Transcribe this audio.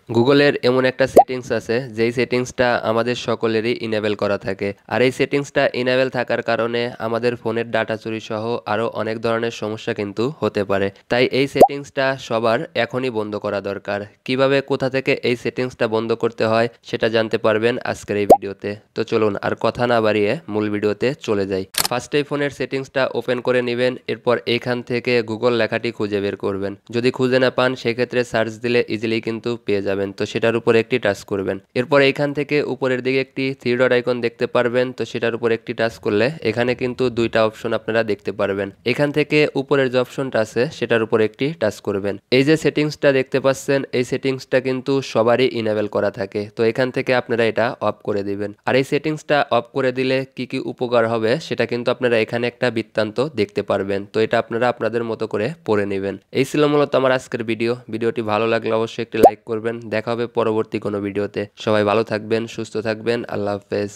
গুগলের এমন একটা সেটিংস আছে যেই সেটিংসটা আমাদের সকলেরই ইনেবল করা থাকে, আর এই সেটিংসটা ইনেবল থাকার কারণে আমাদের ফোনের ডাটা চুরি সহ আরও অনেক ধরনের সমস্যা কিন্তু হতে পারে। তাই এই সেটিংসটা সবার এখনই বন্ধ করা দরকার। কিভাবে, কোথা থেকে এই সেটিংসটা বন্ধ করতে হয় সেটা জানতে পারবেন আজকের এই ভিডিওতে। তো চলুন আর কথা না বাড়িয়ে মূল ভিডিওতে চলে যাই। ফার্স্টেই ফোনের সেটিংসটা ওপেন করে নেবেন, এরপর এইখান থেকে গুগল লেখাটি খুঁজে বের করবেন। যদি খুঁজে না পান সেক্ষেত্রে সার্চ দিলে ইজিলি কিন্তু পেয়ে যাবেন। তো সেটার উপর একটি টাচ করবেন। এরপর এইখান থেকে উপরের দিকে একটি থ্রি ডট আইকন দেখতে পারবেন, তো সেটার উপর একটি টাচ করলে এখানে কিন্তু দুইটা অপশন আপনারা দেখতে পারবেন। এখান থেকে উপরের যে অপশনটা আছে সেটার উপর একটি টাচ করবেন। এই যে সেটিংসটা দেখতে পাচ্ছেন, এই সেটিংসটা কিন্তু সবারই ইনেবল করা থাকে। তো এখান থেকে আপনারা এটা অফ করে দিবেন। আর এই সেটিংসটা অফ করে দিলে কি কি উপকার হবে সেটা কিন্তু আপনারা এখানে একটা বৃত্তান্ত দেখতে পারবেন। তো এটা আপনারা আপনাদের মতো করে পড়ে নেবেন। এই ছিল মূলত আমার আজকের ভিডিওটি ভালো লাগলে অবশ্যই একটি লাইক করবেন। দেখা হবে পরবর্তী কোনো ভিডিওতে। সবাই ভালো থাকবেন, সুস্থ থাকবেন। আল্লাহ হাফেজ।